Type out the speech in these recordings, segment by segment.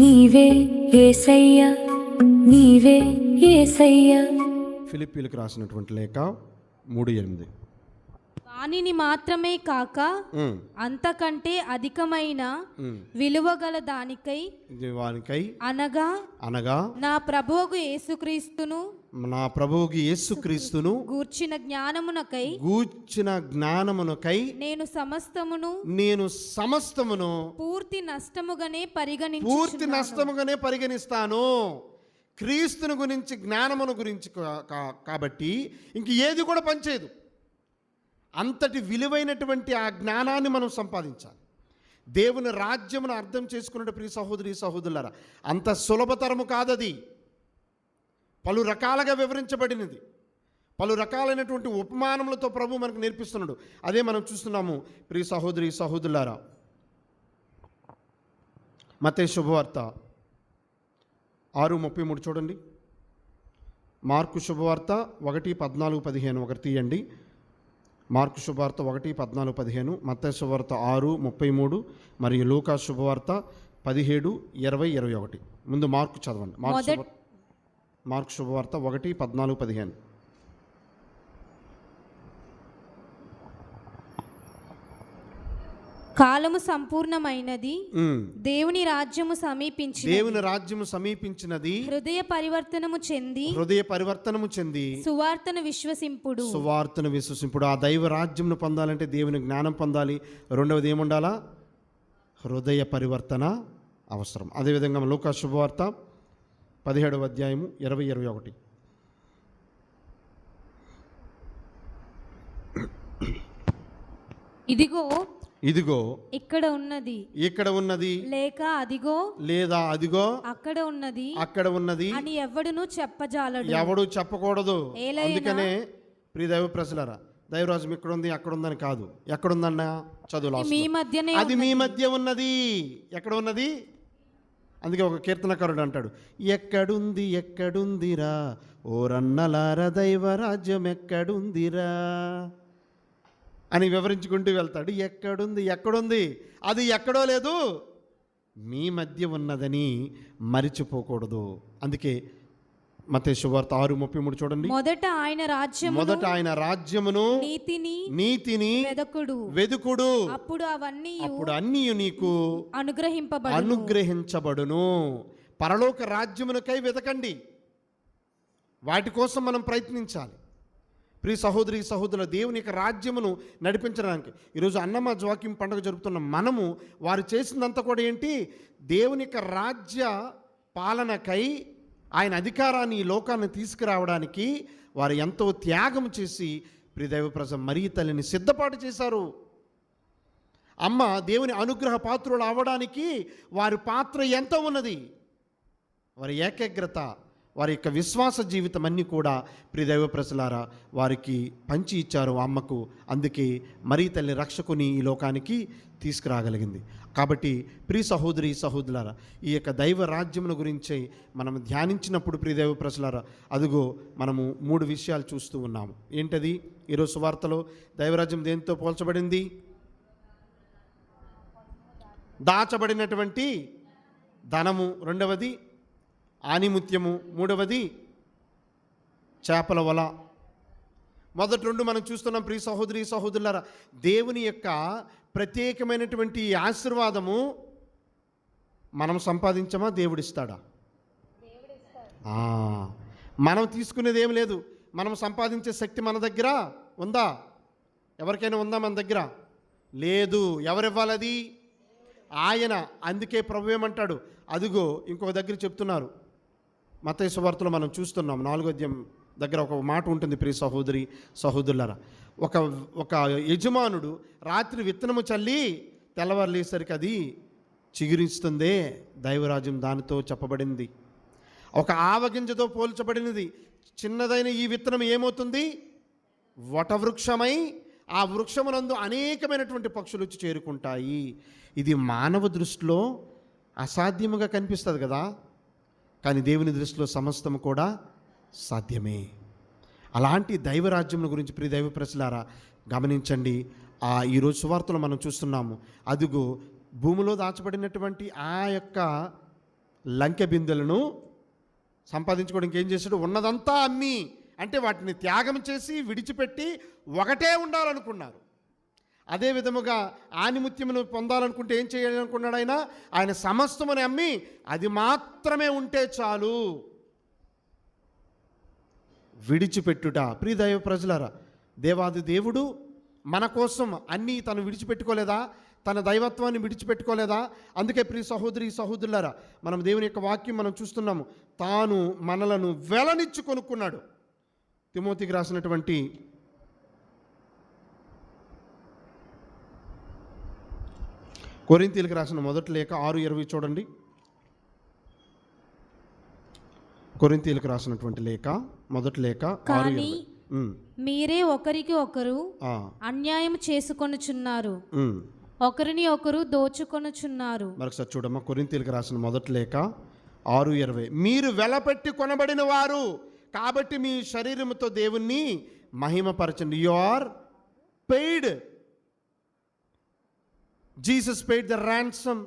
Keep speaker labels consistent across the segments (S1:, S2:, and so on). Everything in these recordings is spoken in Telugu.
S1: నీవే యేసయ్యా, నీవే యేసయ్యా.
S2: ఫిలిప్పీలకు రాసినటువంటి లేఖ 3:8.
S3: వానిని మాత్రమే కాక అంతకంటే అధికమైన విలువగల దానికై అనగా నా ప్రభువుకు యేసుక్రీస్తును గూర్చిన జ్ఞానమునకై నేను సమస్తమును పూర్తి నష్టముగానే
S2: పరిగణిస్తాను. క్రీస్తుని గురించి, జ్ఞానమును గురించి కాబట్టి ఇంక ఏది కూడా పనిచేయదు. అంతటి విలువైనటువంటి ఆ జ్ఞానాన్ని మనం సంపాదించాలి. దేవుని రాజ్యమును అర్థం చేసుకున్నట్టు ప్రియ సహోదరి సహోదరులారా, అంత సులభతరము కాదది. పలు రకాలుగా వివరించబడినది. పలు రకాలైనటువంటి ఉపమానములతో ప్రభు మనకు నేర్పిస్తున్నాడు. అదే మనం చూస్తున్నాము ప్రియ సహోదరి సహోదరులారా. మత్తయి శుభవార్త 6:33 చూడండి. మార్కు శుభవార్త 1:14-15 ఒకటి తీయండి. మార్కు శుభవార్త 1:14-15, మత్తయి శుభవార్త 6:33 మరియు లూకా శుభవార్త 17:20-21. ముందు మార్కు చదవండి. మార్కు శుభవార్త 1:14-15.
S3: కాలము సంపూర్ణమైనది, దేవుని రాజ్యము సమీపించినది, హృదయ పరివర్తనము చెంది సువార్తను విశ్వసింపుడు.
S2: ఆ దైవ రాజ్యమును పొందాలంటే దేవుని జ్ఞానం పొందాలి. రెండవది ఏముండాలా? హృదయ పరివర్తన అవసరం. అదేవిధంగా లూకా శుభవార్త 17వ అధ్యాయము 20-21. ఇదిగో ఇక్కడ ఉన్నది
S3: లేక అదిగో
S2: లేదా అదిగో
S3: అక్కడ ఉన్నది అని
S2: ఎవడు చెప్పకూడదు. అందుకనే ప్రియ దైవ ప్రజలారా, దైవరాజ్యం ఇక్కడ ఉంది అక్కడ ఉందని కాదు. ఎక్కడుందన్నా చదువు, అది మీ మధ్య ఉన్నది. ఎక్కడ ఉన్నది? అందుకే ఒక కీర్తనకారుడు అంటాడు, ఎక్కడుందిరా ఓరన్నలార దైవరాజ్యం ఎక్కడుందిరా అని వివరించుకుంటూ వెళ్తాడు. ఎక్కడుంది? అది ఎక్కడో లేదు, మీ మధ్య ఉన్నదని మరిచిపోకూడదు. అందుకే మత్తయి శుభవార్త 6:33 చూడండి.
S3: మొదట ఆయన రాజ్యమును
S2: నీతిని వెదుకుడు,
S3: అప్పుడు
S2: అన్నీ నీకు అనుగ్రహించబడును. పరలోక రాజ్యమునకై వెతకండి. వాటి కోసం మనం ప్రయత్నించాలి. ప్రియ సహోదరి సహోదరుల, దేవుని యొక్క రాజ్యమును నడిపించడానికి ఈరోజు అన్నమ జోక్యం పండుగ జరుపుతున్న మనము వారు చేసిందంతా కూడా ఏంటి? దేవుని యొక్క రాజ్య పాలనకై, ఆయన అధికారాన్ని ఈ లోకాన్ని తీసుకురావడానికి వారు ఎంతో త్యాగం చేసి ప్రియ దైవ ప్రజ మరియ తల్లిని సిద్ధపాటు చేశారు. అమ్మ దేవుని అనుగ్రహ పాత్రులు అవ్వడానికి వారి పాత్ర ఎంతో ఉన్నది. వారి ఏకాగ్రత, వారి యొక్క విశ్వాస జీవితం అన్నీ కూడా ప్రియ దైవ ప్రజలారా వారికి పంచి ఇచ్చారు అమ్మకు. అందుకే మరియ తల్లి రక్షకుని ఈ లోకానికి తీసుకురాగలిగింది. కాబట్టి ప్రియ సహోదరి సహోదరులారా, ఈ యొక్క దైవ రాజ్యముల గురించి మనం ధ్యానించినప్పుడు ప్రియ దైవ ప్రజలారా, అదిగో మనము 3 విషయాలు చూస్తూ ఉన్నాము. ఏంటది? ఈరోజు సువార్తలో దైవరాజ్యం దేనితో పోల్చబడింది? దాచబడినటువంటి ధనము, రెండవది ఆనిముత్యము, మూడవది చేపల వల. మొదటి 2 మనం చూస్తున్నాం. ప్రియ సహోదరి సహోదరులారా, దేవుని యొక్క ప్రత్యేకమైనటువంటి ఆశీర్వాదము మనం సంపాదించమా? దేవుడిస్తాడా? మనం తీసుకునేది ఏం లేదు. మనం సంపాదించే శక్తి మన దగ్గర ఉందా? ఎవరికైనా ఉందా మన దగ్గర? లేదు. ఎవరివ్వాలది? ఆయన. అందుకే ప్రభు ఏమంటాడు? అదిగో ఇంకొక దగ్గర చెప్తున్నారు. మత్తయి సువార్తలో మనం చూస్తున్నాం 4వ అధ్యాయం దగ్గర ఒక మాట ఉంటుంది. ప్రియ సహోదరి సహోదరులారా, ఒక యజమానుడు రాత్రి విత్తనము చల్లి తెల్లవారులేసరికి అది చిగురిస్తుందే. దైవరాజ్యం దానితో చెప్పబడింది. ఒక ఆవగింజతో పోల్చబడినది. చిన్నదైన ఈ విత్తనం ఏమవుతుంది? వటవృక్షమై ఆ వృక్షమునందు అనేకమైనటువంటి పక్షులు వచ్చి చేరుకుంటాయి. ఇది మానవ దృష్టిలో అసాధ్యముగా కనిపిస్తుంది కదా, కానీ దేవుని దృష్టిలో సమస్తము కూడా సాధ్యమే. అలాంటి దైవరాజ్యం గురించి ప్రియ దైవ ప్రజలారా గమనించండి. ఈరోజు సువార్తలో మనం చూస్తున్నాము. అదిగో భూమిలో దాచబడినటువంటి ఆ యొక్క లంకె బిందెలను సంపాదించుకోవడానికి ఏం చేశాడు? ఉన్నదంతా అమ్మి, అంటే వాటిని త్యాగం చేసి విడిచిపెట్టి ఒకటే ఉండాలనుకున్నారు. అదే విధముగా ఆనిముత్యమును పొందాలనుకుంటే ఏం చేయాలనుకున్నాడు ఆయన? ఆయన సమస్తముని అమ్మి అది మాత్రమే ఉంటే చాలు. విడిచిపెట్టుట. ప్రియ దైవ ప్రజలారా, దేవాది దేవుడు మన కోసం అన్నీ తను విడిచిపెట్టుకోలేదా? తన దైవత్వాన్ని విడిచిపెట్టుకోలేదా? అందుకే ప్రియ సహోదరి సహోదరులారా, మనం దేవుని యొక్క వాక్యం మనం చూస్తున్నాము. తాను మనలను వెలనిచ్చి కొనుక్కున్నాడు. తిమోతికి రాసినటువంటి కొరింథీయులకు రాసిన మొదటి లేఖ 6:20 చూడండి. కొరింథీయులకు రాసినటువంటి లేఖ, మొదటి లేఖ 6:20.
S3: మీరే ఒకరికి ఒకరు అన్యాయం చేసుకొనుచున్నారు, ఒకరిని ఒకరు దోచుకొనుచున్నారు.
S2: మరొకసారి చూడమ్మా, కొరింథీయులకు రాసిన మొదటి లేఖ 6:20. మీరు వెలపెట్టి కొనబడిన వారు కాబట్టి మీ శరీరముతో దేవుణ్ణి మహిమపరచండి. You are paid. Jesus paid the ransom.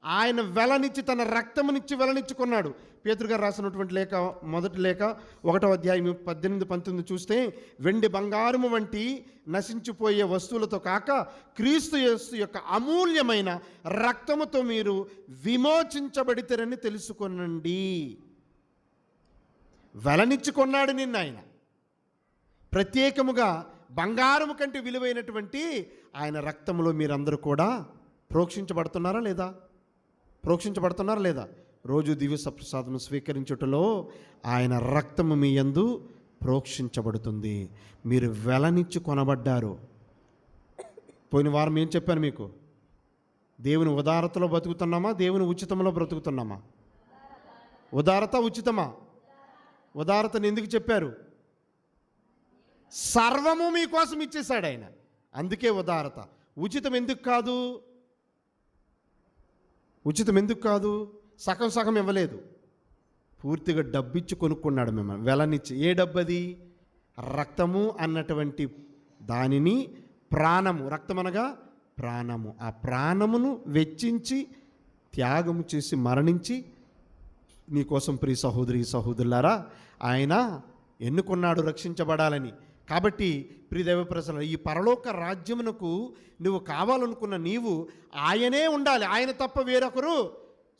S2: ఆయన వెలనిచ్చి, తన రక్తమునిచ్చి వెలనిచ్చుకున్నాడు. పేతురు గారు రాసినటువంటి లేఖ, మొదటి లేఖ 1వ అధ్యాయం 18-19 చూస్తే, వెండి బంగారము వంటి నశించిపోయే వస్తువులతో కాక క్రీస్తు యేసు యొక్క అమూల్యమైన రక్తముతో మీరు విమోచించబడితేరని తెలుసుకొనండి. వెలనిచ్చుకున్నాడు నిన్న ఆయన. ప్రత్యేకముగా బంగారము కంటే విలువైనటువంటి ఆయన రక్తములో మీరందరూ కూడా ప్రోక్షించబడుతున్నారా లేదా? ప్రోక్షించబడుతున్నారా లేదా? రోజు దివ్య సప్రసాదము స్వీకరించుటలో ఆయన రక్తము మీ యందు ప్రోక్షించబడుతుంది. మీరు వెలనిచ్చి కొనబడ్డారు. పోయిన వారం ఏం చెప్పాను మీకు? దేవుని ఉదారతలో బ్రతుకుతున్నామా? దేవుని ఉచితంలో బ్రతుకుతున్నామా? ఉదారత ఉచితమా? ఉదారతను ఎందుకు చెప్పారు? సర్వము మీకోసం ఇచ్చేశాడు ఆయన, అందుకే ఉదారత. ఉచితం ఎందుకు కాదు? ఉచితం ఎందుకు కాదు? సగం సగం ఇవ్వలేదు, పూర్తిగా డబ్బిచ్చి కొనుక్కున్నాడు మిమ్మల్ని, వెలనిచ్చి. ఏ డబ్బది? రక్తము అన్నటువంటి దానిని, ప్రాణము, రక్తం అనగా ప్రాణము, ఆ ప్రాణమును వెచ్చించి త్యాగము చేసి మరణించి నీకోసం ప్రియ సహోదరి సహోదరులారా ఆయన ఎన్నుకున్నాడు రక్షించబడాలని. కాబట్టి ప్రియ దైవ ప్రజలారా, ఈ పరలోక రాజ్యమునకు నువ్వు కావాలనుకున్న నీవు ఆయనే ఉండాలి, ఆయన తప్ప వేరొకరు.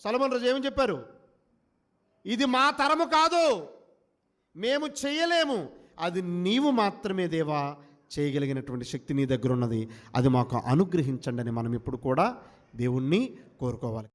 S2: సొలొమోను రాజు ఏమని చెప్పారు? ఇది మా తరము కాదు, మేము చేయలేము, అది నీవు మాత్రమే దేవా చేయగలిగినటువంటి శక్తి నీ దగ్గర ఉన్నది, అది మాకు అనుగ్రహించండి అని మనం ఇప్పుడు కూడా దేవుణ్ణి కోరుకోవాలి.